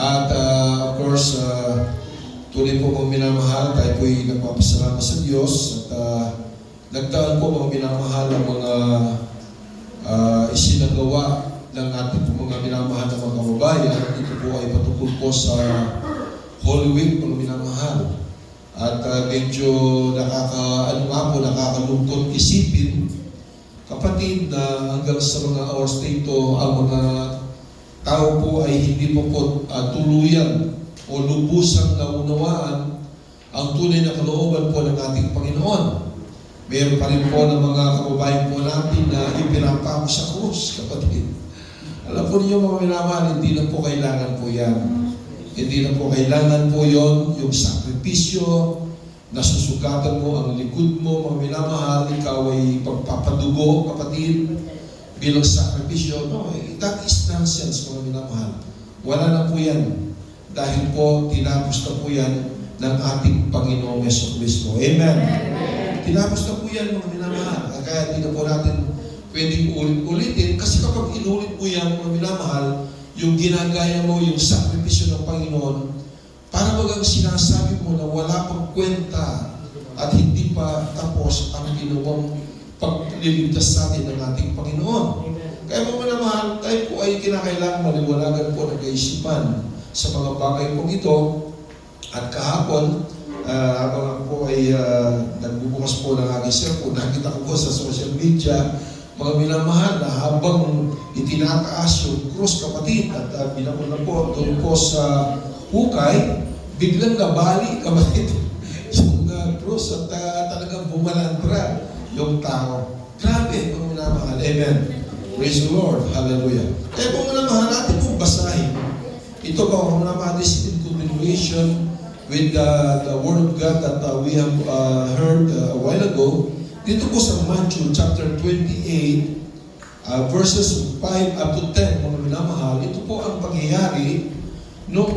At of course, tunay po mga minamahal, tayo po'y nagpapasalamat sa Diyos at nagdaan po mga minamahal ang mga isinagawa ng ating po mga minamahal na mga kababayan. Ito po ay patungkol po sa Holy Week, mga minamahal. At medyo nakakalungkot isipin, kapatid, na hanggang sa mga oras na ito, ang mga tao po ay hindi po tuluyan o lubusang naunawaan ang tunay na kalooban po ng ating Panginoon. Mayroon pa rin po ng mga kababayan po natin na ipinapako sa krus, kapatid. Alam po niyo mga minamahal, hindi na po kailangan po yan. Hindi na po kailangan po yon, yung sakripisyo, nasusugatan mo ang likod mo, mga minamahal, ikaw ay pagpapadugo, kapatid, bilang sakripisyo. No, that is nonsense, mga minamahal. Wala na po yan. Dahil po, tinapos na po yan ng ating Panginoong Jesucristo. Amen. Tinapos na po yan, mga minamahal. Kaya hindi na po natin pwedeng ulit-ulitin. Kasi kapag inulit po yan, mga minamahal, yung ginagaya mo, yung sakripisyo ng Panginoon, para bagang sinasabi mo na wala pang kwenta at hindi pa tapos ang ginawang pagliligtas sa atin ng ating Panginoon. Kaya mga minamahal, tayo po ay kinakailangan maliwanagan po ng kaisipan sa mga bagay po ito. At kahapon, habang po ay nagbubukas po ng aking cellphone, nakita ko po sa social media, mga minamahal, na habang itinataas yung krus, kapatid, at binakon na po doon po sa hukay, biglang nabali, kapatid, yung krus at talagang bumalandra yung tao. Grabe, mga minamahal. Amen. Praise the Lord. Hallelujah. Kaya mga minamahal, natin po basahin. Ito ba, mga minamahal, is in continuation with the Word of God that we have heard a while ago. Dito po sa Matthew chapter 28, verses 5 up to 10, mga minamahal, ito po ang pangyayari nung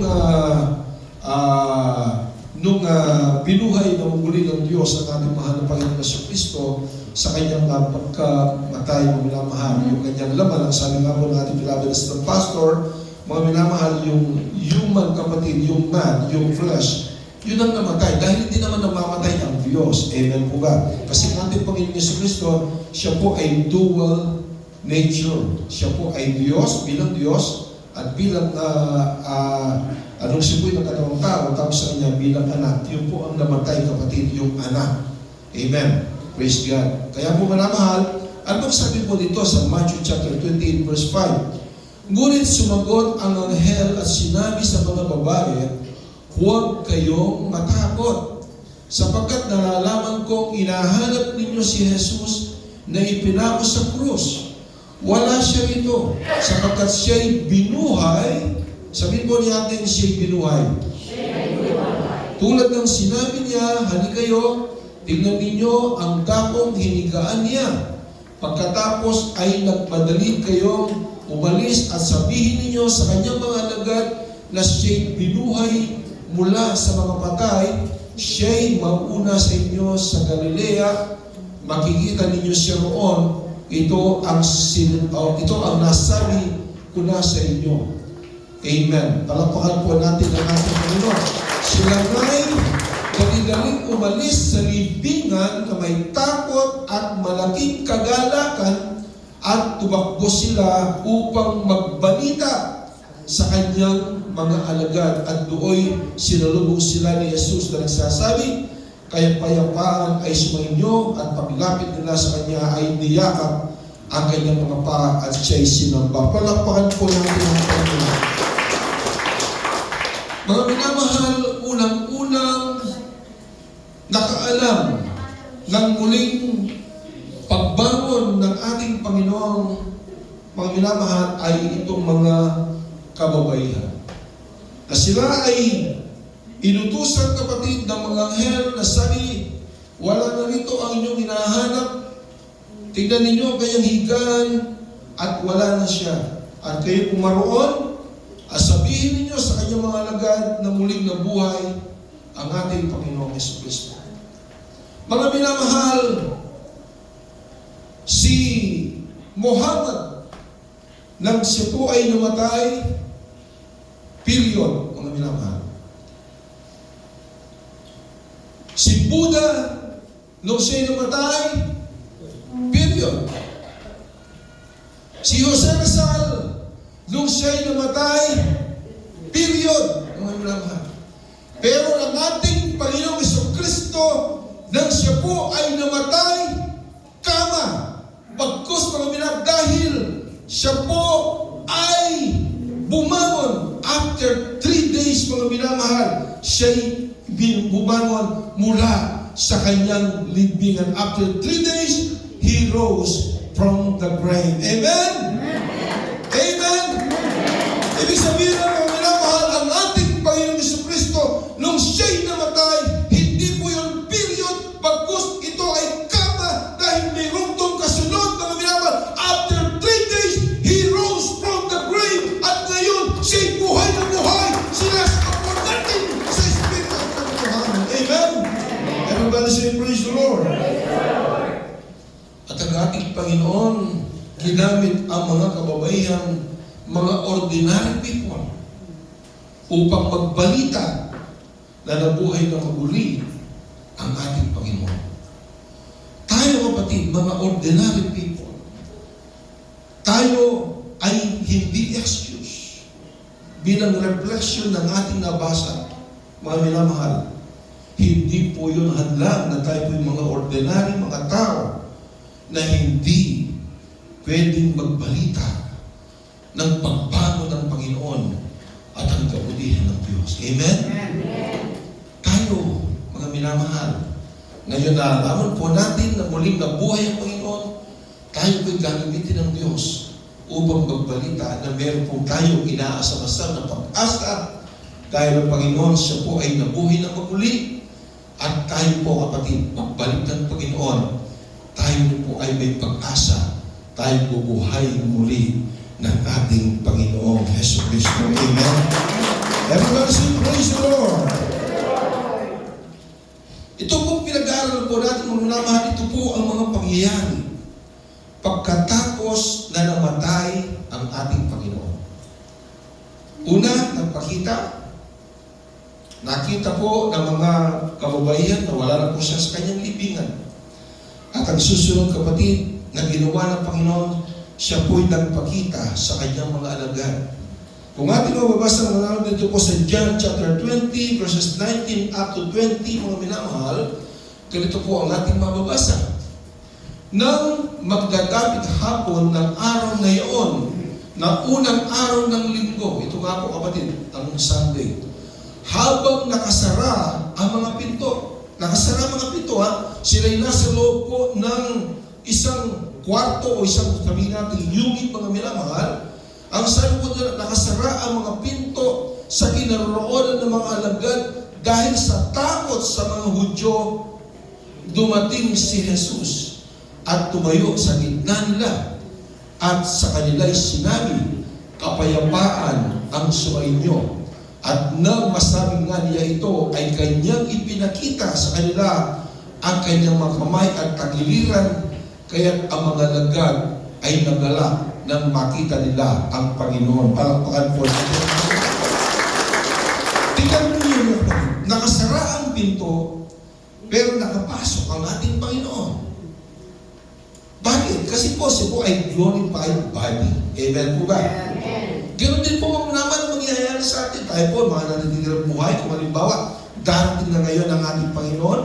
binuhay na muli ng Diyos ang ating mahal na Panginoon Jesucristo sa kanyang pagkamatay, mga minamahal. Yung kanyang laman, ang sabi nga po ng ating beloved na pastor, mga minamahal, yung human, kapatid, yung man, yung flesh, yun ang namatay. Dahil hindi naman namamatay ang Diyos. Amen po ba? Kasi ang ating Panginoon Jesucristo, siya po ay dual nature. Siya po ay Diyos, bilang Diyos, at bilang anong sipoy ng katawang tao, tapos sa kanya bilang anak. Yun po ang namatay, kapatid, yung anak. Amen. Praise God. Kaya po minamahal, ano sabi po dito sa Matthew chapter 28 verse 5? Ngunit sumagot ang anghel at sinabi sa mga babae, huwag kayong matakot, sapagkat nalalaman kong inahanap ninyo si Jesus na ipinako sa krus. Wala siya rito, sapagkat siya'y binuhay. Sabihin po niya natin, siya'y binuhay. Tulad ng sinabi niya, halika kayo, tingnan ninyo ang dakong hinigaan niya. Pagkatapos ay nagpadali kayong umalis at sabihin ninyo sa kanyang mga alagad na siya'y binuhay mula sa mga patay, siya'y mauna sa inyo sa Galilea. Makikita ninyo siya roon. Ito ang nasabi ko na sa inyo. Amen. Palakpakan po natin ang ating Panginoon. Sila nga'y dali-daling umalis sa libingan na may takot at malaking kagalakan at tumakbo sila upang magbalita sa kanyang mga alagad. At doon sinalubong sila ni Jesus na nagsasabi, kayapayapaan ay sumainyo, at paglapit nila sa kanya ay niyakap ang kanyang mga paa at siya'y sinamba. Palakpakan po natin ang Panginoon. Mga minamahal, unang-unang nakaalam ng muling pagbangon ng ating Panginoong, mga minamahal, ay itong mga kababaihan. Na sila ay inutusan, kapatid, ng mga anghel na sabi, wala na rito ang inyong hinahanap. Tignan ninyo ang kanyang higaan at wala na siya. At kayo pumaroon, sabihin ninyo sa kanyang mga alagad na muling nabuhay ang ating Panginoong Jesucristo. Mga minamahal, si Muhammad, nang siya po ay namatay, Period, mga minamahal. Si Buddha, nung siya'y namatay, period. Si Jose Rizal, nung siya'y namatay, period, mga minamahal. Pero ang ating Panginoong Jesucristo, nang siya po ay namatay, kama, pagkus mga minamahal, dahil siya po ay bumangon after 3 days, mga minamahal, siya'y bumangon mula sa kanyang libingan. After 3 days, He rose from the grave. Amen? Amen? Ibig sabihin ng mga minamahal, ang ating Panginoong Jesucristo, nung siya'y namatay, hindi po yung period, bagkus ito ay kama, dahil mayroong tong kasunod, mga minamahal, after 3 days, He rose from the grave, at ngayon, siya'y buhay na buhay, sinasama po natin sa Espiritu at katotohanan. Amen? Everybody say, praise the Lord. At ang ating Panginoon, ginamit ang mga kababaihan, mga ordinary people, upang magbalita na nabuhay na maguli ang ating Panginoon. Tayo, kapatid, mga ordinary people, tayo ay hindi excuse bilang reflection ng ating nabasa, mga minamahal. Hindi po yun hadlang na tayo po yung mga ordinary, mga tao na hindi pwedeng magbalita ng pagbago ng Panginoon at ang kabutihan ng Diyos. Amen? Amen. Tayo, mga minamahal, ngayon naalaman po natin na muling nabuhay ang Panginoon, tayo po'y gagamitin ng Diyos upang magbalita na meron po tayong inaasam-asam na pag-asa dahil ang Panginoon, siya po ay nabuhay na maguli at tayo po, kapatid, magbalik ng Panginoon, tayo po ay may pag-asa, tayo bubuhay muli ng ating Panginoong Jesucristo. Amen? Everybody say, praise the Lord. Ito po pinag-aaral po natin, mga minamahal, ito po ang mga pangyayari pagkatapos na namatay ang ating Panginoon. Una, nakita po ng mga kababaihan na wala na po siya sa kanyang libingan. At ang susunod, kapatid, na ginawa ng Panginoon, siya po'y nagpakita sa kanyang mga alagad. Kung ating mababasa ng mga dito po sa John chapter 20, verses 19 up to 20, mga minamahal, ganito po ang ating mababasa. Nang magdadapit hapon ng araw na iyon, na unang araw ng linggo, ito nga po kapatid, ang Sunday, habang nakasara ang mga pinto, sila'y nasa loob po ng isang kwarto o isang, sabihin natin, unit, mga minamahal. Ang sabi po nila, nakasara ang mga pinto sa kinaroroonan ng mga alagad dahil sa takot sa mga Hudyo, dumating si Jesus at tumayo sa gitna nila at sa kanila'y sinabi, kapayapaan ang sumainyo. At nang masabi nga niya ito, ay kanyang ipinakita sa kanila ang kanyang mga kamay at tagiliran, kaya't ang mga alagad ay nagalak nang makita nila ang Panginoon. Palakpakan po natin. Tingnan mo niyo, nakasara ang pinto, pero nakapasok ang ating Panginoon. Bakit? Kasi po siya po ay glorified body. Amen po ba? Ganoon din po naman mangyayari sa atin. Tayo po, mga nanitirang buhay, kung halimbawa, darating na ngayon ang ating Panginoon,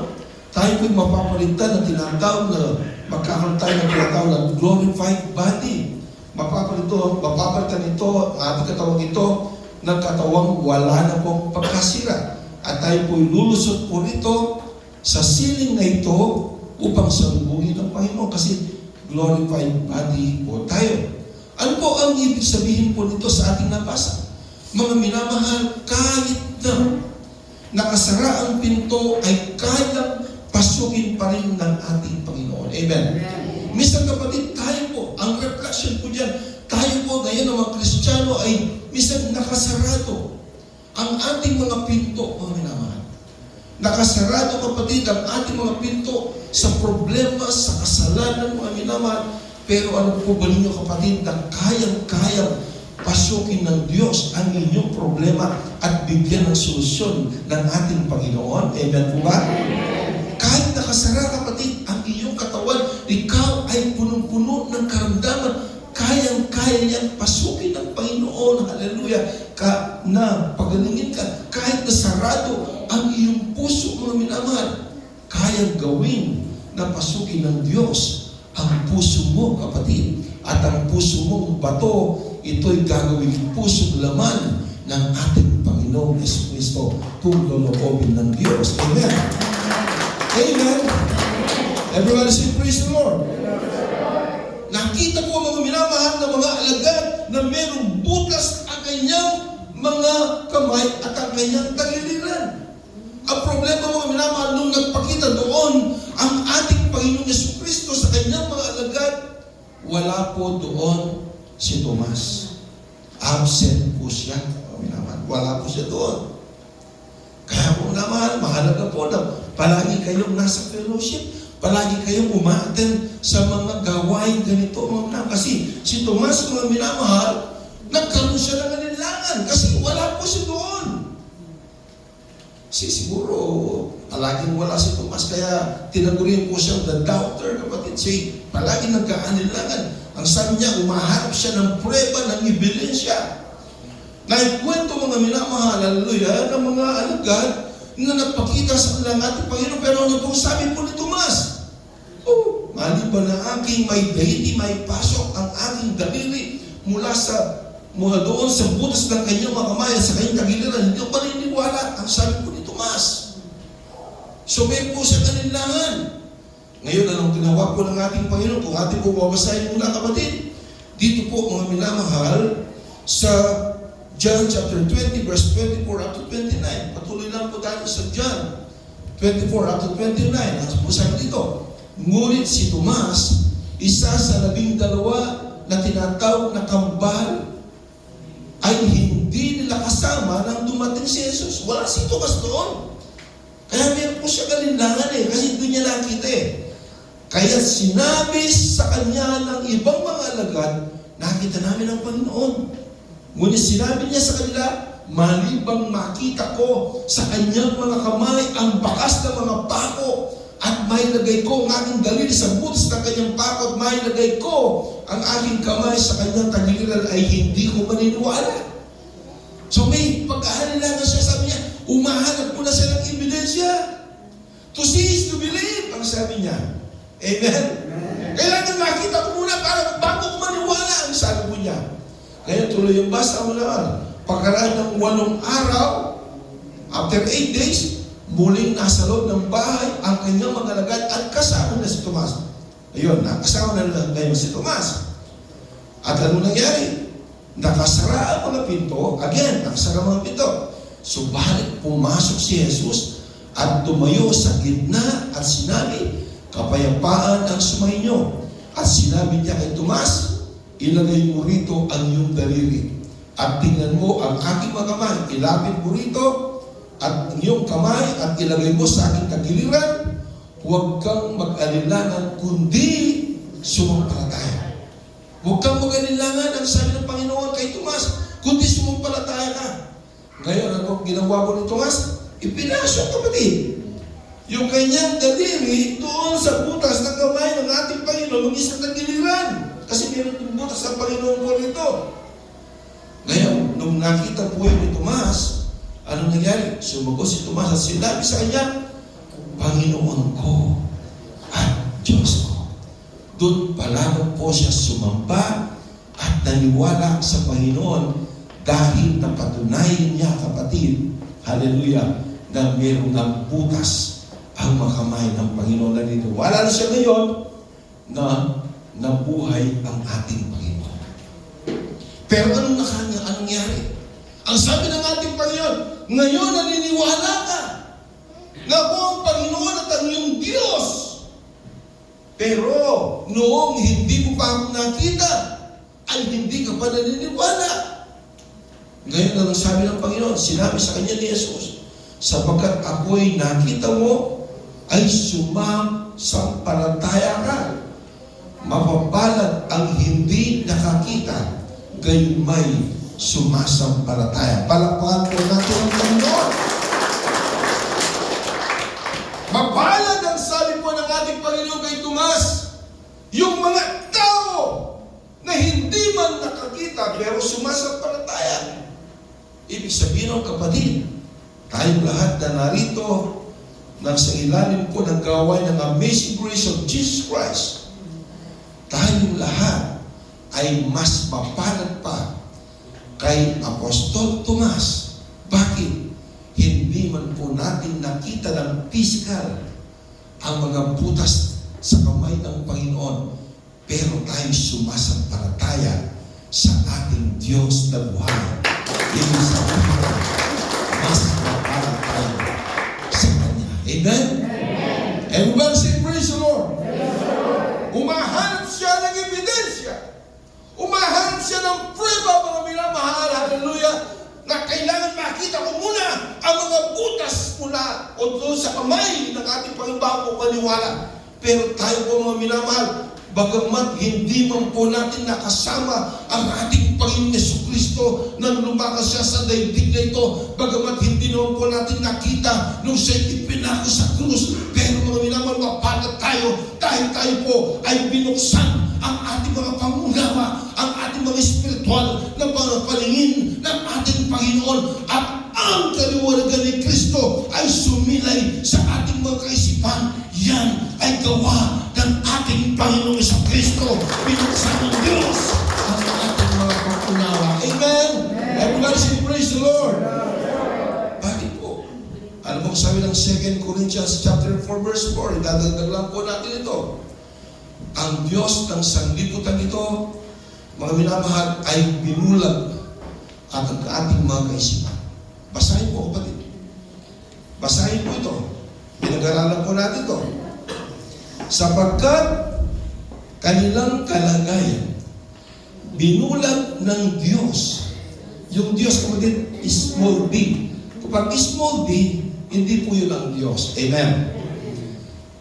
tayo po'y mapapalitan na tinatawag na magkakaroon tayo ng tinatawag na glorified body. Mapapalitan ito, ang ating katawang ito, ng katawang wala na pong pagkasira. At tayo po'y lulusot po rito sa siling na ito upang salubungin ng Panginoon kasi glorified body po tayo. Ano po ang ibig sabihin po nito sa ating nabasa? Mga minamahal, kahit na nakasara ang pinto ay kayang pasukin pa rin ng ating Panginoon. Amen? Minsan kapatid, tayo po, ang reflection po dyan, tayo po ngayon ng mga Kristiyano ay minsan nakasarado ang ating mga pinto, mga minamahal. Nakasarado kapatid ang ating mga pinto sa problema, sa kasalanan, mga minamahal. Pero ano po ba ninyo kapatid na kayang-kayang pasukin ng Diyos ang inyong problema at bigyan ng solusyon ng ating Panginoon. Amen po ba? Kahit nakasara, kapatid, ang iyong katawan, ikaw ay punong-puno ng karamdaman, kayang-kaya niyang pasukin ng Panginoon. Hallelujah. Na pagalingin ka, kahit nasarado ang iyong puso, mga minamahal, kayang gawin na pasukin ng Diyos ang puso mo, kapatid. At ang puso mong bato, ito'y gagawing pusong laman ng ating Panginoong Jesucristo kung loloobin ng Diyos. Amen. Amen. Everybody say, praise the Lord. Nakita ko mga minamahal na mga alagad na mayroong butas ang kanyang mga kamay at ang kanyang tagiliran. Ang problema mga minamahal, nung nagpakita doon ang ating Panginoong Jesucristo sa kanyang mga alagad, wala po doon si Tomas. Absent po siya. Wala po siya doon. Kaya po minamahal, mahalaga po na palagi kayong nasa fellowship, palagi kayong umaattend sa mga gawain ganito, mga minamahal. Kasi si Tomas, mga minamahal, nagkaroon siya ng alinlangan kasi wala po siya doon. Siguro, palaging wala si Tomas, kaya tinagurin po siyang the doubter, kapatid. Siya palaging nagkaanilangan. Ang sabi niya, umaharap siya ng prueba, ng ebidensya. Naikwento mga minamahal, hallelujah, ng mga alagad na nagpakita sa kanilang ating Panginoon. Pero ano pong sabi po ni Tomas? Oh, maliban na aking may deity, may pasok ang aking daliri mula doon sa butas ng kanyang mga kamay at sa kanyang tagiliran, hindi ko paniniwala ang sabi po ni Tomas. So may po siya kanilangan. Ngayon, anong tinawag po ng ating Panginoon? Kung ating po babasahin muna, kapatid, dito po mga minamahal sa John chapter 20 verse 24 up to 29. Patuloy lang po tayo sa John 24 up to 29. Ang po sabi dito, ngunit si Tomas, isa sa 12 na tinatawag na kambal, ay hindi nila kasama nang dumating si Jesus. Wala si Tomas doon. Kaya meron po siya kalinlangan kasi doon niya nakita Kaya sinabi sa kanya ng ibang mga alagad, nakita namin ang Panginoon. Ngunit sinabi niya sa kanila, malibang makita ko sa kanyang mga kamay ang bakas ng mga pako at mailagay ko ang aking daliri sa butas ng kanyang pako at mailagay ko ang aking kamay sa kanyang tagiliran ay hindi ko maniniwala. So may pagkahalilangan siya, sabi niya, umahanap po na siya ng ebidensya. To see is to believe, ang sabi niya. Amen? Kailangan makita ko muna para bago ko maniwala, ang sabi po niya. Kaya tuloy yung basa mo naman. Pagkaraan ng 8 araw, after 8 days, muling nasa loob ng bahay ang kanyang mga alagad at kasama na si Tomas. Ayun, nakasama na ngayon si Tomas. At ano nangyari? Nakasara ang mga pinto. Again, nakasara ang mga pinto. Subalit pumasok si Jesus at tumayo sa gitna at sinabi, kapayapaan ang sumainyo. At sinabi niya kay Tomas, ilagay mo rito ang iyong daliri. At tingnan mo ang aking mga kamay. Ilapit mo rito at iyong kamay at ilagay mo sa aking tagiliran. Huwag kang mag-alilangan kundi sumampalataya. Huwag kang mag-alilangan, ang sabi ng Panginoon kay Tomas, kundi sumampalataya ka. Ngayon, ano ginawa ko ni Tomas? Ipinasok, kapatid, yung kanyang daliri doon sa butas ng kamay ng ating Panginoon, mag-isang tagiliran. Kasi meron yung butas ng Panginoon po rito. Ngayon, nung nakita po yun ni Tomas, ano nangyari? Sumagot si Tomas at sinabi sa kanya, Panginoon ko at Diyos ko. Doon pa lamang po siya sumamba at naniwala sa Panginoon dahil napatunayan niya, kapatid, hallelujah, na mayroong ng butas ang mga kamay ng Panginoon. Naniwala na siya ngayon na nabuhay ang ating Panginoon. Pero anong nangyari? Ang sabi ng ating Panginoon, ngayon naniniwala ka na po ang Panginoon at ang iyong Diyos. Pero noong hindi mo pa ako nakita, ay hindi ka pa naniniwala. Ngayon ang sabi ng Panginoon, sinabi sa kanya ni Jesus, sapagkat ako'y nakita mo, ay sumampalataya ka. Mapapalad ang hindi nakakita gayon may sumasampalataya. Palakpakan po natin ang Panginoon. Mapalad ang sabi po ng ating Panginoon kay Tomas, yung mga tao na hindi man nakakita pero sumasampalataya. Ibig sabihin ng kapatid, tayong lahat na narito nasa ilalim po ng gawain ng amazing grace of Jesus Christ, tayong lahat ay mas mapalad pa kay Apostol Tomas. Bakit? Hindi man po natin nakita ng physical ang mga butas sa kamay ng Panginoon, pero tayo sumasampalataya sa ating Diyos na buhay. Ibig sabihin, mas mapalad tayo sa Kanya. Amen? Everybody say, praise the Lord. Umahanap siya ng ebidensya. Umahanap siya ng prueba, mga minamahal, hallelujah, na kailangan makita ko muna ang mga butas mula o doon sa kamay ng ating Panginoon bago maniwala. Pero tayo po, mga minamahal, bagamat hindi man po natin nakasama ang ating Panginoon Jesucristo nang lumakas siya sa daigdig na ito, bagamat hindi naman po natin nakita nung siya'y ipinako sa krus, pero mga minamahal, mapalad tayo dahil tayo po ay binuksan ang ating mga pangunawa, ang ating mga espiritual na paningin ng ating Panginoon, at ang kaliwanagan ni Kristo ay sumilay sa ating mga kaisipan. Yan ay gawa ng ating Panginoong Jesucristo. Binuksan ng Diyos ang ating mga pangunawa. Amen? Everybody say, praise the Lord. Bakit po? Ano bang sabi ng 2 Corinthians chapter 4 verse 4? Idadagdag lang po natin ito. Ang Diyos ng sanglibutan ito, mga minamahal, ay binulag at ang ating mga kaisipan. Basahin po, kapatid. Basahin po ito. Pinag-aralan po natin ito. Sapagkat kanilang kalagayan, binulag ng Diyos. Yung Diyos, kapatid, is small b. Kapag small b, hindi po yun ang Diyos. Amen.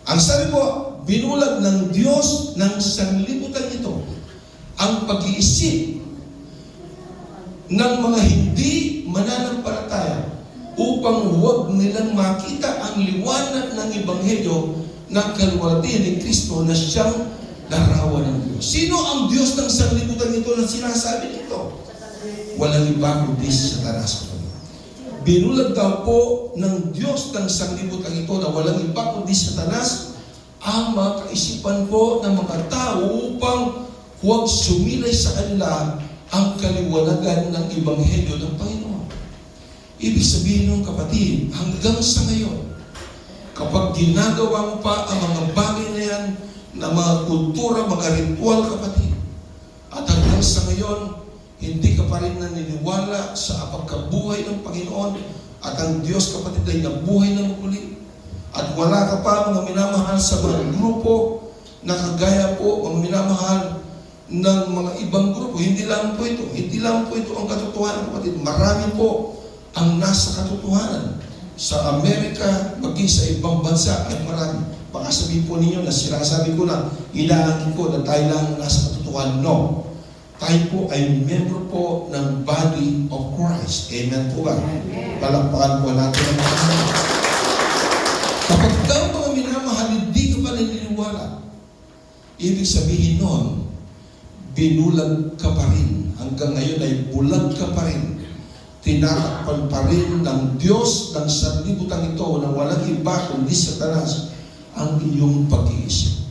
Ang sabi po, binulag ng Diyos ng sanglibutan ito ang pag-iisip ng mga hindi mananampalataya upang huwag nilang makita ang liwanag ng Ebanghelyo ng kaluwalhatian ni Kristo na siyang larawan ng Diyos. Sino ang Diyos ng sanglibutan ito na sinasabi nito? Walang iba kundi si Satanas. Binulag daw po ng Diyos ng sanglibutan ito na walang iba kundi si Satanas ang mga kaisipan po ng mga tao upang huwag sumilay sa kanila ang kaliwanagan ng Ebanghelyo ng Panginoon. Ibig sabihin ng kapatid, hanggang sa ngayon, kapag ginagawa mo pa ang mga bagay na yan, na mga kultura, mga ritual, kapatid, at hanggang sa ngayon, hindi ka pa rin naniniwala sa pagkabuhay ng Panginoon, at ang Diyos, kapatid, ay nabuhay ng muli, at wala ka pa, mga minamahal, sa mga grupo na kagaya po, mga minamahal, ng mga ibang grupo. Hindi lang po ito ang katotohanan, kapatid. Marami po ang nasa katotohanan. Sa Amerika, maging sa ibang bansa, ay marami. Baka sabihin po ninyo na sinasabi ko na inaangkin ko na tayo lang nasa katotohanan. No. Tayo po ay member po ng body of Christ. Amen po ba? Palakpakan po natin ang mga. Kapag daw mga minamahal, hindi ka pa naniniwala, ibig sabihin nun, binulag ka pa rin. Hanggang ngayon ay bulag ka pa rin. Tinatakpan pa rin ng Diyos ng sanlibutan ito na walang iba kundi Satanas ang iyong pag-iisip.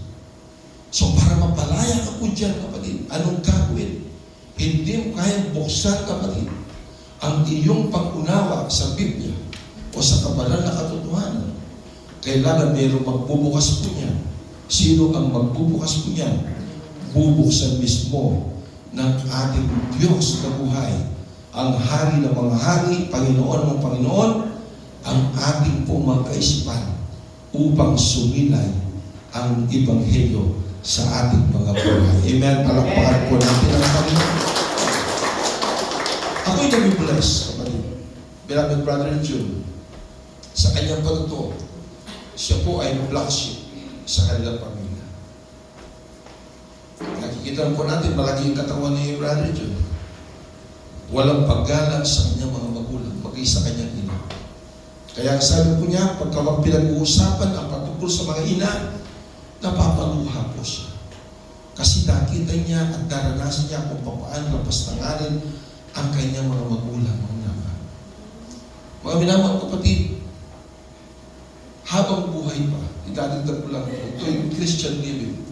So para mapalaya ka po dyan, kapatid, anong gagawin? Hindi mo kayang buksan, kapatid, ang iyong pag-unawa sa Biblia o sa kabalan na katotohanan. Kailangan mayroong magbubukas po niya. Sino ang magbubukas po niya? Bubuksan mismo ng ating Diyos na buhay, ang hari ng mga hari, Panginoon ng Panginoon, ang ating pong mga kaisipan upang sumilay ang Ebanghelyo sa ating mga buhay. Amen. Palakpakan po natin ang Panginoon. Ako'y nag-bless, kapatid. Beloved brother and June, sa kanyang pagtuturo, siya po ay black sheep sa kanilang pamilya. Nakikita po natin, malaki yung katawan ni Brother John. walang paggalang sa kanyang mga magulang, maging sa kanyang ina. Kaya sabi ko niya, pagka pinag-uusapan ang patungkol sa mga ina, napapaluha po siya. Kasi nakita niya at naranasan niya kung paano napastanganin ang kanyang mga magulang. Mga minamahal kapatid, habang buhay pa, idadagdag ko lang ito yung Christian living.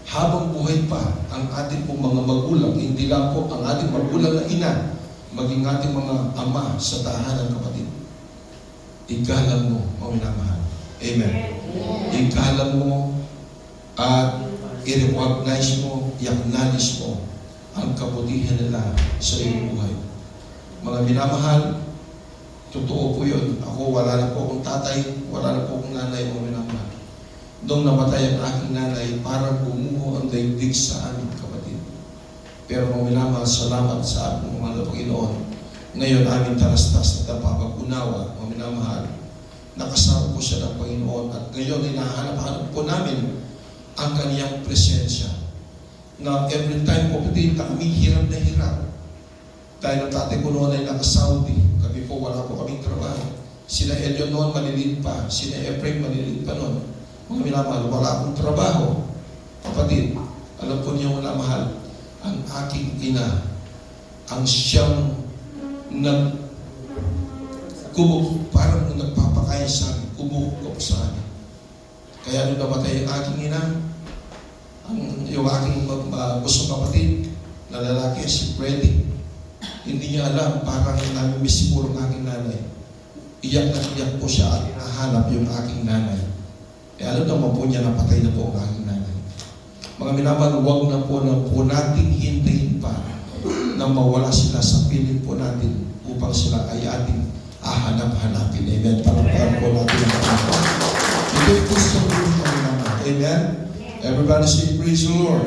Habang buhay pa ang ating pong mga magulang, hindi lang po ang ating magulang na ina, maging ating mga ama sa tahanan, kapatid. Igalang mo, mga minamahal. Amen. Igalang mo at i-recognize mo, i-acknowledge mo ang kabutihan nila sa iyong buhay. Mga minamahal, totoo po yun. Ako, wala na po akong tatay, wala na po akong nanay, mga minamahal. Nung namatay ang aking nanay, parang bumuho ang daigdig sa amin, kapatid. Pero mga minamahal, salamat sa ating mga Panginoon. Ngayon, aming tarastas at napapag-unawa, mga minamahal, nakasama po siya ng Panginoon. At ngayon, hinahanap-hanap po namin ang kaniyang presensya. Na every time po, kapatid, na kami hirap na hirap. Dahil ang tatay ko noon ay naka-Saudi. Kami po, wala po kaming trabaho. Sina Elio noon, maliliit pa. Sina Efraim, maliliit pa noon. Mga minamahal, wala akong trabaho. Kapatid, alam po niyo mga mahal, ang aking ina, ang siyang parang nagpapakain sa akin, kumukop sa akin. Kaya nung namatay ang aking ina, yung aking gustong kapatid, na lalaki, si Freddy, hindi niya alam, parang namimiss siguro ang aking nanay. Iyak na iyak po siya at nahanap yung aking nanay. Eh alam naman po niya, napatay na po ang aking nanay. Mga minamahal, huwag na po nating hintayin pa na mawala sila sa piling po natin upang sila ay ating hahanap-hanapin. Amen. Palakpakan po natin ang Panginoon. Ito yung gusto ko yung Panginoon. Amen. Everybody say, praise the Lord.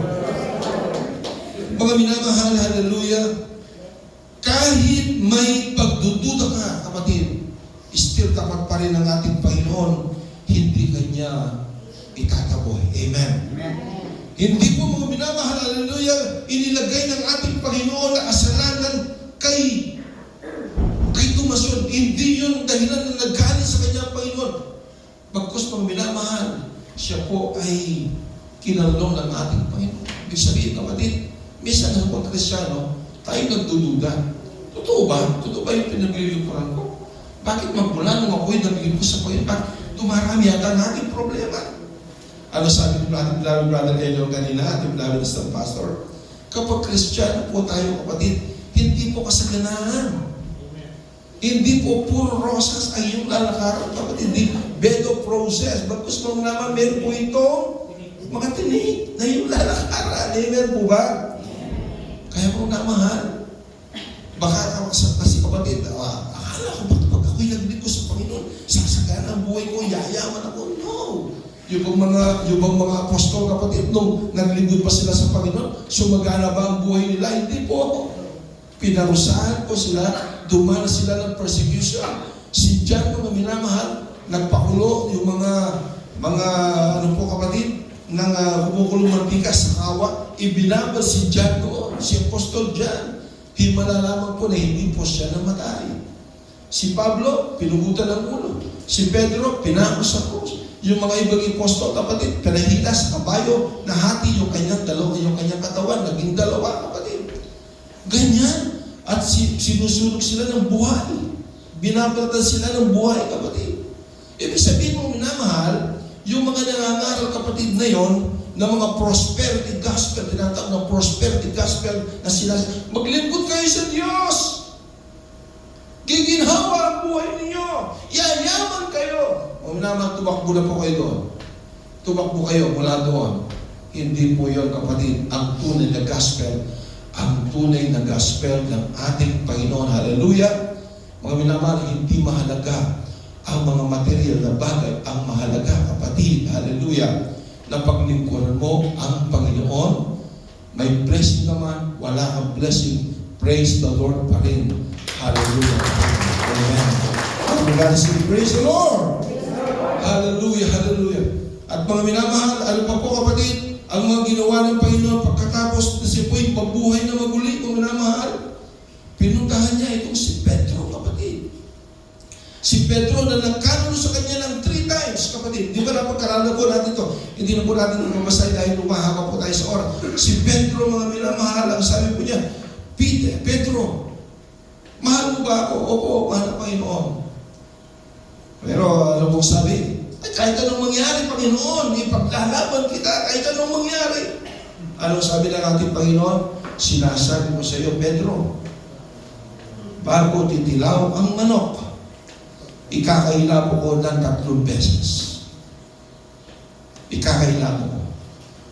Mga minamahal, hallelujah. Kahit may pagdududa ka, kapatid, still tapat pa rin ang ating Panginoon, hindi kanya itataboy. Amen. Amen. Hindi po mga minamahal, hallelujah, inilagay ng ating Panginoon na kasalanan kay Tumasyon. Hindi yun dahilan na naggaling sa kanyang Panginoon. Bagkus mga minamahal, siya po ay kinalong ng ating Panginoon. Ibig sabihin, kapatid, minsan sa mga Kristyano, tayo nagdududa. Totoo ba? Totoo ba yung pinaglilingkuran ko? Bakit magmula nung ako'y naglilingkod sa Panginoon? Bakit tumarami yata ang ating problema? Ano sabi ni ating beloved brother Elio kanina, ating beloved pastor? Kapag Kristiyano po tayo, kapatid, hindi po kasaganahan. Hindi po puro rosas ang iyong lalakaran, kapatid. Hindi bed of roses. Bagkus mo naman, meron po ito mga tinig na yung lalakaran. Amen po ba? Kaya po namahal. Baka kasi kapatid, akala ko pag ako'y naglingkod sa Panginoon, sasagana ang buhay ko, yayaman ako. No! Yung bang mga apostol, kapatid, nung naglingkod pa sila sa Panginoon, sumagana ba ang buhay nila? Hindi po. Pinarusahan po sila, dumanas sila ng persecution. Si John, mga minamahal, nagpakulo yung mga ano po kapatid, nang kumukulong mantika sa kawa, ibinabal si John doon, si Apostol John. Malalaman po na hindi po siya namatay. Si Pablo, pinugutan ng ulo. Si Pedro, pinako sa krus. Yung mga ibang apostol, kapatid, pinahila sa kabayo, nahati yung kanyang katawan, naging dalawa, kapatid. Ganyan. At sinusunog sila ng buhay. Binabalatan sila ng buhay, kapatid. Ibig sabihin mo, minamahal, yung mga nangangaral, kapatid, na yon, na mga prosperity gospel, tinatawag na prosperity gospel, na sila, maglingkod kayo sa Diyos. Giginhawa ang buhay ninyo. Yayaman kayo. O minamahal, tumakbo na po kayo doon. Tumakbo kayo mula doon. Hindi po yon, kapatid, ang tunay na gospel. Ang tunay na gospel ng ating Panginoon. Hallelujah! Mga minamahal, hindi mahalaga ang mga material na bagay. Ang mahalaga, kapatid, hallelujah, na paglingkuran mo ang Panginoon. May blessing naman, wala kang blessing. Praise the Lord pa rin. Hallelujah. Amen. God is praise the Lord. Hallelujah, hallelujah. At mga minamahal, ano pa po kapatid, ang mga ginawa ng Panginoon pagkatapos na siya po'y mabuhay na maguli, mga minamahal, Pinuntahan niya itong si Pedro, kapatid. Si Pedro na nagkanulo sa kanya ng 3 times, kapatid. Di ba napagkarala po natin ito? Hindi na po natin mamasay dahil lumahaba po tayo sa oras. Si Pedro, mga minamahal, ang sabi po niya, Pedro, mahal mo ba ako? Opo, mahal ng Panginoon. Pero ano pong sabi? Kahit anong mangyari, Panginoon, ipaglalaban kita, kahit anong mangyari. Anong sabi ng ating Panginoon? Sinasabi ko sa iyo, Pedro, bago titilaw ang manok, ikakailabo ko ng 3 beses. Ikakailabo ko.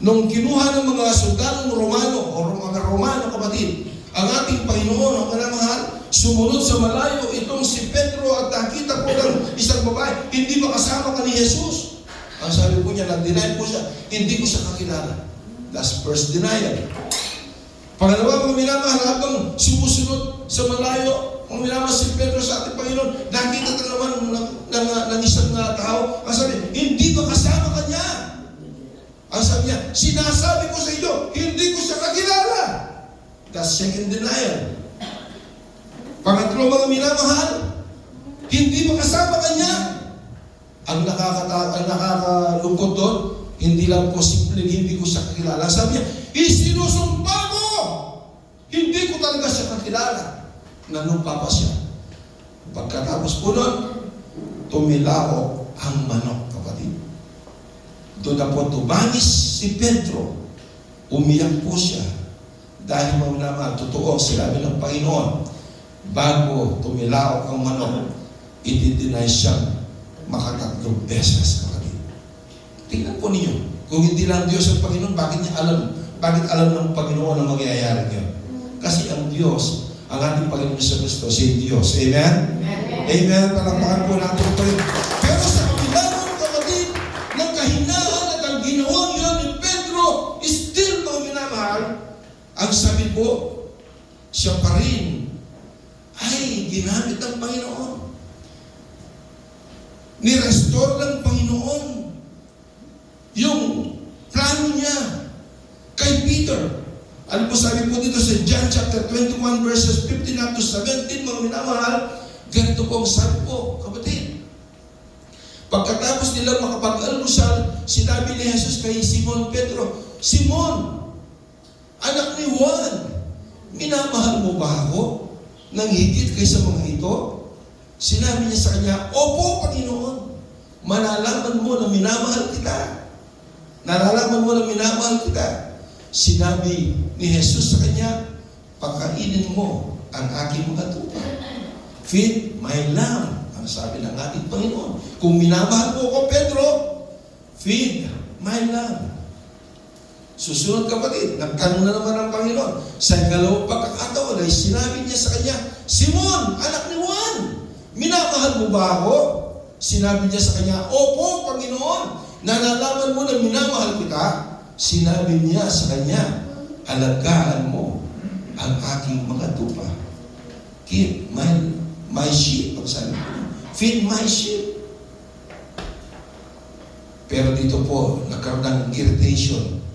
Nung kinuha ng mga sundalong Romano, o mga Romano, kapatid, ang ating Panginoon, ang kanamahal, sumunod sa malayo itong si Pedro at nakita po ng isang babae, hindi ba kasama ka ni Jesus? Ang sabi po niya, nag-deny po siya, hindi ko siya kakilala. That's first denial. Pangalawa, mga minamahal, habang sumusunod sa malayo, mga minamahal si Pedro sa ating Panginoon, nakita ka naman ng isang tao, ang sabi, hindi ba kasama ka niya? Ang sabi niya, sinasabi ko sa iyo, hindi ko siya kakilala. That's second denial. Pangatlo, mga minamahal, hindi ba kasama kanya? Ang nakakalungkot doon, hindi lang po simple, hindi ko siya kakilala. Sabi niya, isinusumpa ko! Hindi ko talaga siya kakilala. Nanumpa pa siya. Pagkatapos po nun, tumilao ang manok, kapatid. Doon na po tumangis si Pedro. Umiyak po siya. Dahil mga minamahal, totoo, sinabi ng Panginoon, bago tumilaok ang manok, i-deny siyang maka3 beses, kapatid. Tingnan po ninyo, kung hindi lang Diyos ang Panginoon, bakit alam ng Panginoon ang mangyayari niyo? Kasi ang Diyos, ang ating Panginoon sa Kristo, si Diyos. Amen? Amen. Amen. Palakpakan po natin ito. Pero sa kabila ng, kapatid, ng kahinaan at ang ginawang yun ni Pedro, still, mga minamahal, ang sabi po, siya pa rin ay ginamit ng Panginoon. Ni-restore ng Panginoon yung plano niya kay Peter. Ano po sabi po dito sa John chapter 21 verses 15 up to 17, mga minamahal, ganito po ang sabi po, kapatid. Pagkatapos nila makapag-almusal, sinabi ni Jesus kay Simon Pedro, Simon, anak ni Juan, minamahal mo ba ako nang higit kaysa mga ito? Sinabi niya sa kanya, Opo, Panginoon, malalaman mo na minamahal kita. Nalalaman mo na minamahal kita. Sinabi ni Jesus sa kanya, pakainin mo ang aking mga tupa. Feed my lamb, ang sabi ng ating Panginoon. Kung minamahal mo ko, Pedro, feed my lamb. Susunod, kapatid, nagtanong na naman ang Panginoon. Sa ikalawang pagkakataon ay sinabi niya sa kanya, Simon, anak ni Juan, minamahal mo ba ako? Sinabi niya sa kanya, Opo, Panginoon, nalalaman mo na minamahal kita. Sinabi niya sa kanya, alagaan mo ang aking mga tupa. Keep my sheep, ang sabi ko. Feed my sheep. Pero dito po, nagkaroon ng irritation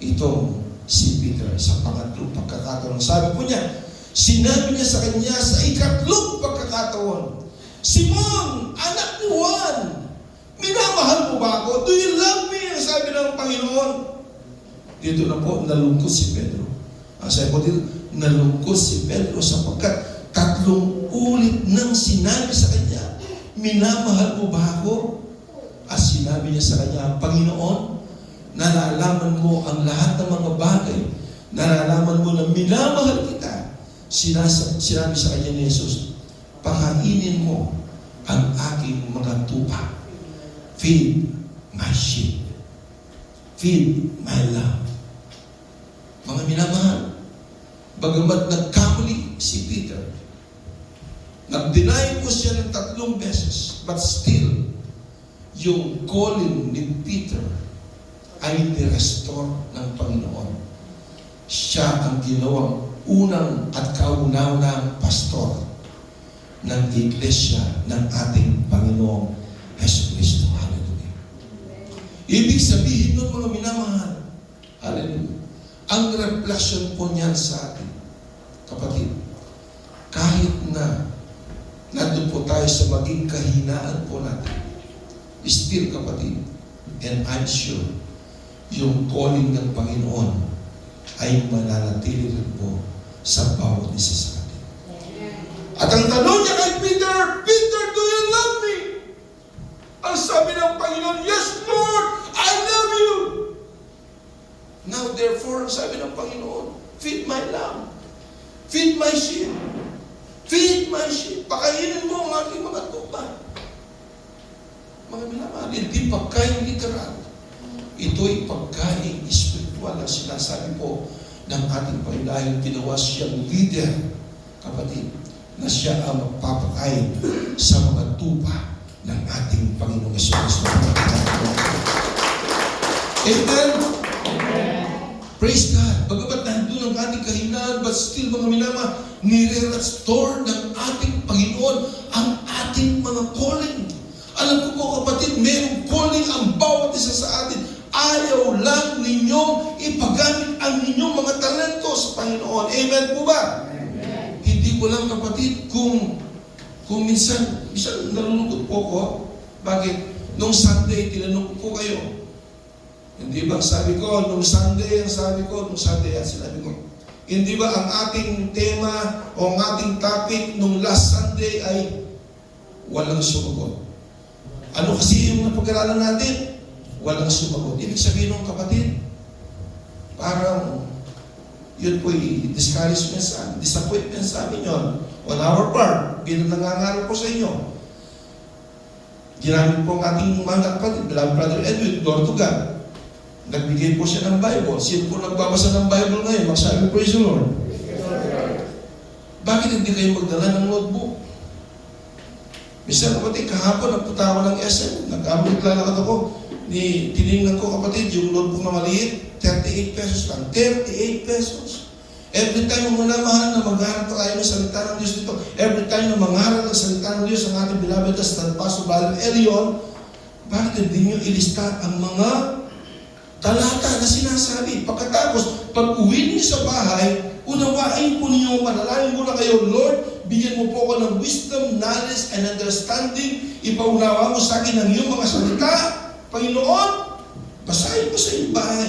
itong si Peter sa pangatlong pagkakataon. Sabi po niya, sinabi niya sa kanya sa ikatlong pagkakataon, Simon, anak ni Juan, minamahal mo ba ako? Do you love me? Ang sabi ng Panginoon. Dito na po, nalungkot si Pedro. Ang sabi po dito, nalungkot si Pedro sapagkat 3 ulit nang sinabi sa kanya, minamahal mo ba ako? At sinabi niya sa kanya, Panginoon, nalalaman mo ang lahat ng mga bagay. Nalalaman mo na minamahal kita. Sinabi sa kanya ni Jesus, pakainin mo ang aking mga tupa. Feed my sheep. Feed my lamb. Mga minamahal, bagamat nagkamali si Peter, nag-deny po siya ng 3 beses, but still, yung calling ni Peter ay ni-restore ng Panginoon. Siya ang ginawang unang at kauna-unang pastor ng iglesia ng ating Panginoong Jesucristo. Hallelujah. Ibig sabihin nun, mga minamahal, hallelujah, ang reflection po niyan sa atin, kapatid, na nandun po tayo sa maging kahinaan po natin, still kapatid, and I'm sure, yung calling ng Panginoon ay mananatili rin po sa bawat isa sa atin. At ang tanong niya kay Peter, Peter, do you love me? Ang sabi ng Panginoon, yes, Lord, I love you. Now, therefore, sabi ng Panginoon, feed my lamb. Feed my sheep. Feed my sheep. Pakainin mo ang aking mga tupa. Mga minamahal, hindi pagkain literal. Ito'y pagkain espiritual ang sinasabi po ng ating Panginoon dahil ginawa siyang leader, kapatid, na siya ang magpapakain sa mga tupa ng ating Panginoong Jesucristo. Amen? Praise God. Bagamat nandun ang ating kahinaan, but still mga minama, nire-restore ng ating Panginoon ang ating mga calling. Alam ko po kapatid, mayroong calling ang bawat isa sa atin. Ayaw lang ninyong ipagamit ang inyong mga talento sa Panginoon. Amen po ba? Amen. Hindi ko lang kapatid kung minsan nalulungkot po ko. Bakit? Nung Sunday, tinanong ko kayo. Hindi ba sabi ko, nung Sunday, sinabi ko, hindi ba ang ating tema o ang ating topic nung last Sunday ay walang sumagot? Ano kasi yung napag-aralan natin? Walang sumagot. Ibig sabihin ng kapatid, parang yun po discouragement disappointment sa amin yun. On our part, bilang nangangarap po sa inyo. Ginamit po ang ating mga kapatid, Brother Edwin, Lord to God. Nagbigay po siya ng Bible. Sino po nagbabasa ng Bible ngayon? Magsabi, praise the Lord. Bakit hindi kayo magdala ng notebook? Minsan kapatid, kahapon nagpunta ako ng SM, naglalakad ako, tinignan ko kapatid, yung notebook na maliit, 38 pesos lang. 38 pesos. Every time mo mahal na mag-aaral tayo ng salita ng Diyos dito, every time na mag-aaral ng salita ng Diyos ang ating beloved na Pastor Brother Elion, bakit hindi nyo ilista ang mga talata na sinasabi? Pagkatapos, pag uwi niyo sa bahay, unawain po ninyo, manalangin muna kayo, Lord, bigyan mo po ako ng wisdom, knowledge, and understanding. Ipaunawa mo sa akin ang iyong mga salita. Panginoon, basahin mo sa iyong bahay.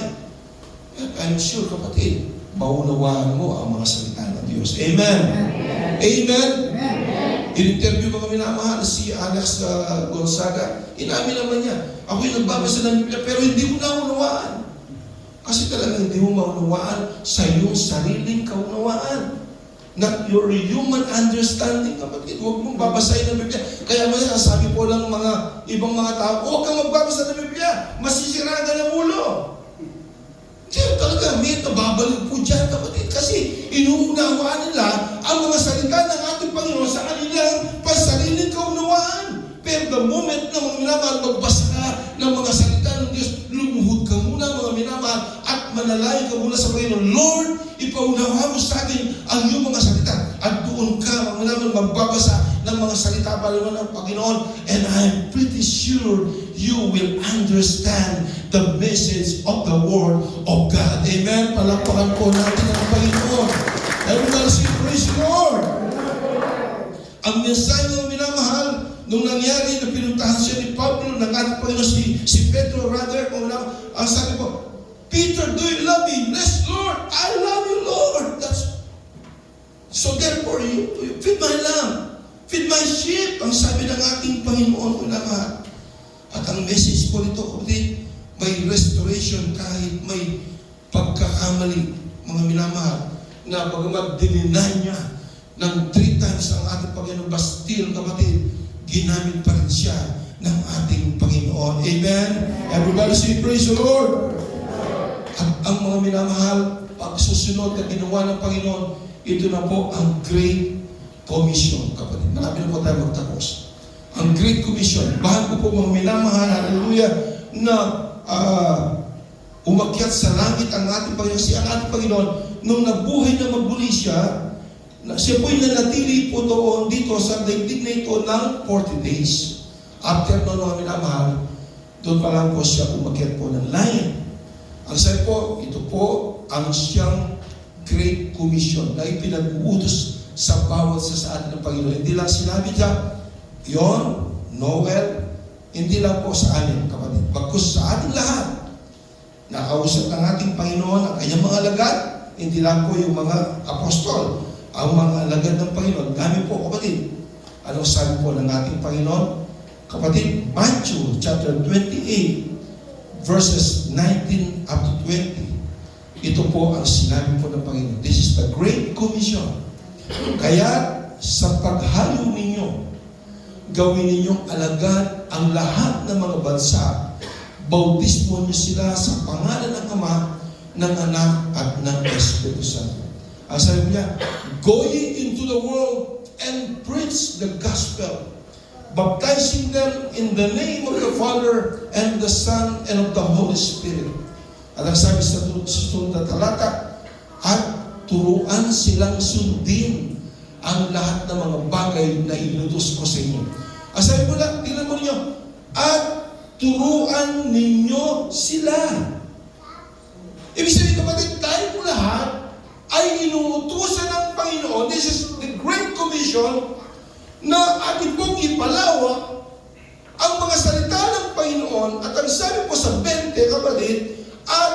I'm sure, kapatid, maunawaan mo ang mga salita ng Diyos. Amen? Amen? Amen? In-interview mga minamahal si Alex Gonzaga. Inamin naman niya, ako yung nagbabasa ng Biblia, pero hindi mo naunawaan. Kasi talagang hindi mo maunawaan sa iyong sariling kaunawaan. Not your human understanding, kapatid. Huwag mong babasahin ng Biblia. Kaya mga sabi po ng mga ibang mga tao, huwag kang magbabasa ng Biblia. Masisira ka ng ulo. Kaya talaga, may nababalik po dyan, kapatid. Kasi inuunawaan nila ang mga salita ng ating Panginoon sa kanilang pasariling kaunawaan. Pero the moment na mga minamahal, magbasa ka ng mga salita ng Diyos, lumuhod ka muna mga minamahal at manalangin ka muna sa Panginoon. Lord, ipaunawa mo sa akin ang iyong mga salita. At doon ka, mga minamahal, magbabasa ng mga salita palawan ng Panginoon. And I'm pretty sure you will understand the message of the Word of God. Amen? Palakpakan po natin ang Panginoon. Everybody say, praise the Lord! Ang mensahe ng minamahal, nung nangyari na pinuntahan siya ni Pablo ng ating Panginoon, si Pedro rather, ang sabi ko, Peter, do you love me? Yes, Lord! I love you, Lord! So therefore, you feed my lamb. Feed my sheep. Ang sabi ng ating Panginoon unahan. At ang message po nito, kapatid, may restoration kahit may pagkakamali, mga minamahal, na bagamat dininay niya ng 3 times ang ating Panginoon, but still, kapatid, ginamit pa rin siya ng ating Panginoon. Amen? Everybody say, praise the Lord! At ang mga minamahal, pagsusunod na ginawa ng Panginoon, ito na po ang Great Commission, kapatid. Marami na po tayo magtapos. Ang Great Commission, bago po mga minamahal, hallelujah, na umakyat sa langit ang ating Panginoon, ang ating Panginoon, nung nabuhay na magbuli siya, siya po'y nanatili po doon dito sa daigdig na ito ng 40 days. After noon mga minamahal, doon pa lang po siya umakyat po ng langit. Ang sabi po, ito po ang siyang Great Commission na ipinag-uutos sa bawat sa atin ng Panginoon. Hindi lang sinabi niya, yon, Noel, hindi lang po sa amin, kapatid. Bagkus sa ating lahat, nakausap ng ating Panginoon ang kanyang mga alagad, hindi lang po yung mga apostol, ang mga alagad ng Panginoon. Dami po, kapatid. Anong sabi po ng ating Panginoon? Kapatid, Matthew chapter 28, verses 19 up to 20. Ito po ang sinabi po ng Panginoon. This is the Great Commission. Kaya sa paghalo ninyo, gawin ninyong alagad ang lahat ng mga bansa. Bautismo niyo sila sa pangalan ng Ama, ng Anak, at ng Espiritu Santo. Ang sabi niya, go ye into the world and preach the gospel, baptizing them in the name of the Father and the Son and of the Holy Spirit. At ang sabi sa susunod na talata, at turuan silang sundin ang lahat ng mga bagay na inutos ko sa inyo. Ang sabi mo lang, tingnan mo ninyo, at turuan ninyo sila. Ibig sabihin, kapatid, tayo po lahat ay inuutusan ng Panginoon. This is the Great Commission na ating pong ipalawak ang mga salita ng Panginoon. At ang sabi po sa 20, kapatid, at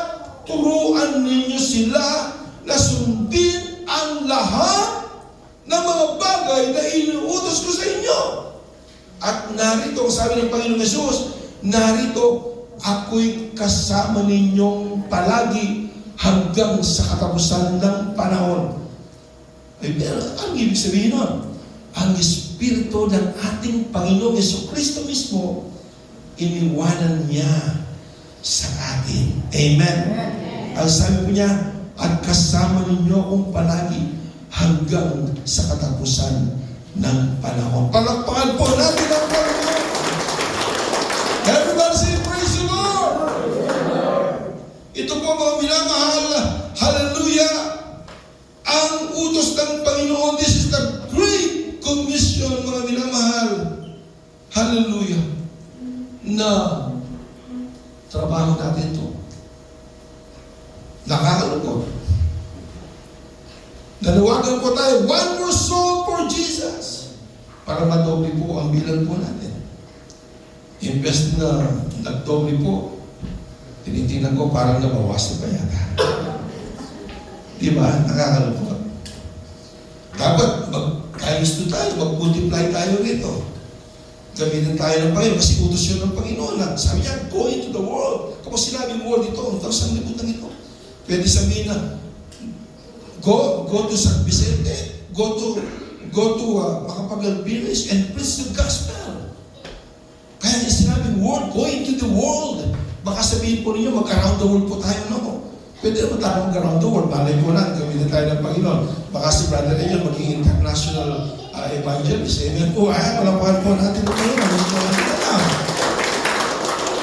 turuan ninyo sila na sundin ang lahat ng mga bagay na inuutos ko sa inyo. At narito, sabi ng Panginoon Jesus, narito, ako'y kasama ninyong palagi hanggang sa katapusan ng panahon. Ay, pero ang ibig sabihin nun, ang Espiritu ng ating Panginoong Jesucristo mismo, iniwanan niya sa atin. Amen. Ang sabi po niya, at kasama ninyo akong palagi hanggang sa katapusan ng panahon. Palakpakan po natin ang Panginoon. Everybody say, praise the Lord! Ito po mga minamahal, hallelujah, ang utos ng Panginoon. This is the Great Commission, mga minamahal, hallelujah, na trabaho natin ito. Nakakalungkot. Nanawagan po tayo, one more soul for Jesus, para madoble po ang bilang po natin. Imbes na nagdoble po, tinitingnan ko parang nabawasan pa yata. Diba? Nakakalungkot. Dapat mag-times 2 tayo, mag-multiply tayo rito. Gamitin tayo ng Panginoon kasi utos yun ng Panginoon. Sabi niya, go into the world. Kapag sinabing world ito, ang saan libutan ito? Pwede sabihin na, go to San Vicente, go to Macapagal Village and preach the gospel. Kaya niya sinabing world, go into the world. Baka sabihin po ninyo, mag-around the world po tayo, no? Pwede naman tayo mag-around the world. Malay po na, gamitin tayo ng Panginoon. Baka si Brother Angel maging international evangelist. Amen po. Palapakan po natin ito ngayon.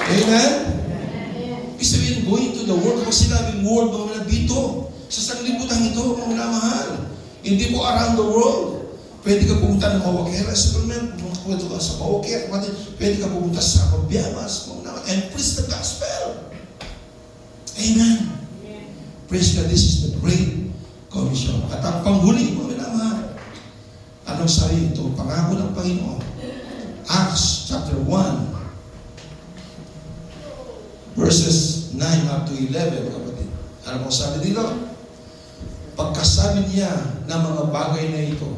Amen? Ibig sabihin, go into the world. Kapag sinabing world, mga dito, sa sanglibutan ito, mga minamahal. Hindi po around the world. Pwede ka pumunta ng Mawakera Settlement, pumunta ka sa Mawakera, pwede ka pumunta sa Pagbiamas, and preach the gospel. Amen. Praise God, this is the Great Commission. At ang panghuli, mga minamahal, anong sabi ito? Pangako ng Panginoon. Acts chapter 1, verses 9 up to 11, kapatid. Ano pong sabi dito? Pagkasabi niya ng mga bagay na ito,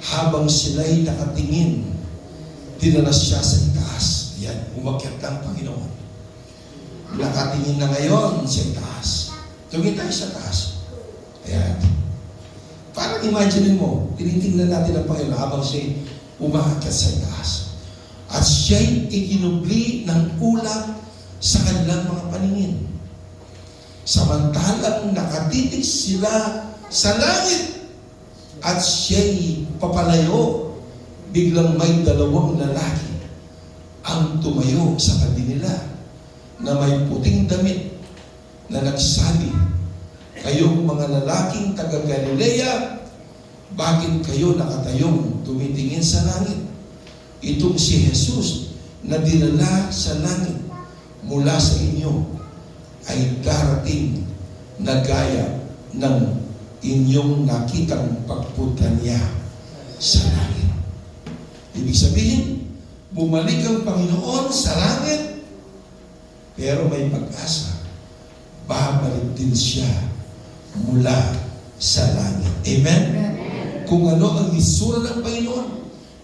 habang sila'y nakatingin, dinala siya sa itaas. Yan, umakyat ang Panginoon. Nakatingin na ngayon sa itaas. Tumingin tayo sa taas. Ayan. Parang imagine mo, tinitingnan natin ang Panginoon habang siya'y umakyat sa itaas. At siya'y ikinubli ng ulap sa kanilang mga paningin. Samantalang nakatitig sila sa langit at siya'y papalayo, biglang may dalawang lalaki ang tumayo sa tabi nila na may puting damit na nagsabi, kayong mga lalaking taga-Galilea, bakit kayo nakatayong tumitingin sa langit? Itong si Jesus na dinala sa langit mula sa inyo ay darating na gaya ng inyong nakitang pagpunta niya sa langit. Ibig sabihin, bumalik ang Panginoon sa langit, pero may pag-asa. Babalik din siya mula sa langit. Amen? Kung ano ang isura ng Panginoon,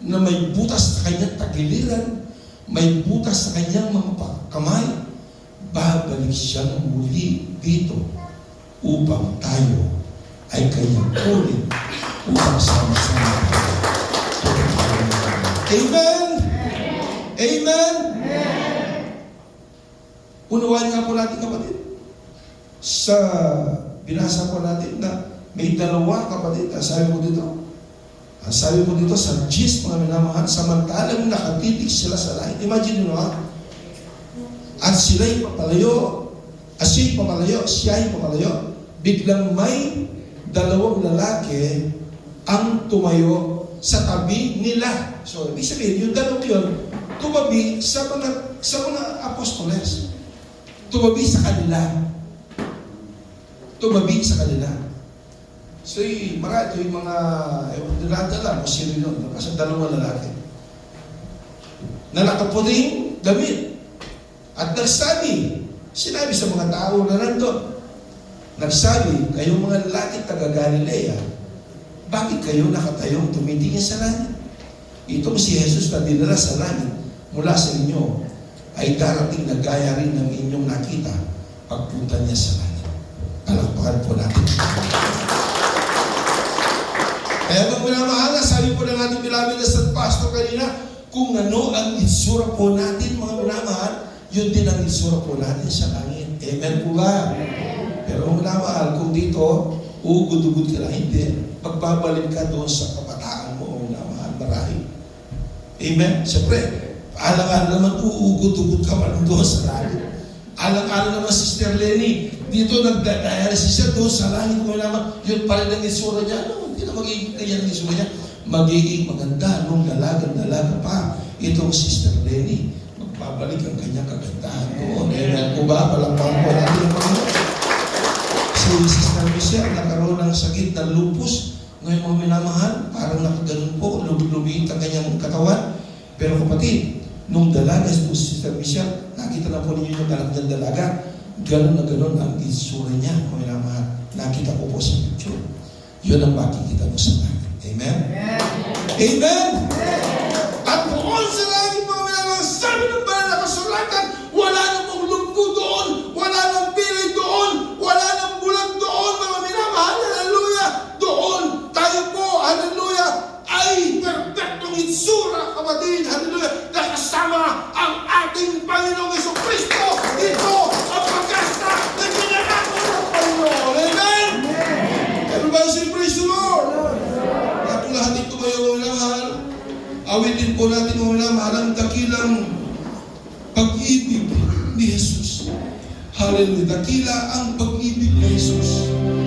na may butas sa kanyang tagiliran, may butas sa kanyang mga kamay, babalik siya muli dito upang tayo ay kanyang kunin upang sama-sama tayo. Amen? Amen? Unawain nga po natin, kapatid. Sa binasa po natin na may dalawa, kapatid. Sabi ko dito sa gist, mga minamahal, samantalang nakatitig sila sa langit. Imagine nyo, at sila'y papalayo, siya'y papalayo, biglang may dalawang lalaki ang tumayo sa tabi nila. So, ibig sabihin, yung dalawang yun, tumabi sa mga apostoles. Tumabi sa kanila. So, ito yung mga, dinadala mo sino yun, kasi dalawang lalaki. Na nakaputing damit. At sinabi sa mga tao na nandun, nagsabi, kayong mga lalaki taga Galilea, bakit kayo nakatayong tumitingin sa langit? Itong si Jesus na dinala sa langit mula sa inyo ay darating na gaya rin ng inyong nakita pagpunta niya sa langit. Palakpakan po natin. Kaya kung minamahal, sabi po ng ating beloved na San Pastor kanina, kung ano ang itsura po natin, mga minamahal, yun din ang itsura po natin sa langit. Amen po ba? Pero kung minamahal, kung dito, ugod-ugod ka lang, hindi. Pagbabalik ka doon sa kabataan mo, minamahal, marahil. Amen? Siyempre, alang-alang naman, uugod-ugod ka man doon sa langit. Alang-alang naman, Sister Lenny, dito nagdadialysis siya doon sa langit mo naman, yun pa rin ang itsura niya. No, hindi na magiging kaya ang itsura niya. Magiging maganda nung dalaga pa. Itong Sister Lenny, magbabalik ang kanyang kagandahan doon. Amen po ba? Palakpakan po natin yung Panginoon. Si Sister Michelle nagkaroon ng sakit ng lupus. Ngayon mga minamahal, parang nakaganon po, lubi-lubiit ang kanyang katawan. Pero kapatid, nung dalaga si Sister Michelle, nakita na po ninyo yung anak niyang dalaga, ganon na ganon ang itsura niya, mga minamahal. Nakita ko po sa picture. Yun ang makikita mo sa langit. Amen? Amen? At doon sa langit, mga minamahal, sabi ng banal na kasulatan, wala nang lunggo doon, wala nang pilay doon, wala nang bulag doon, mga minamahal, hallelujah, doon tayo po, hallelujah, ay perfectong itsura, kapatid, hallelujah, na kasama ang ating Panginoong Jesucristo. Ito ang pagkasta na ginagawa ng Panginoon. Amen? Everybody say praise the Lord. At lahat ito kayo, mga mahal, awitin po natin, mga mahal, ang dakilang pag-ibig ni Jesus. Hallelujah. Dakila ang pag-ibig ni Jesus.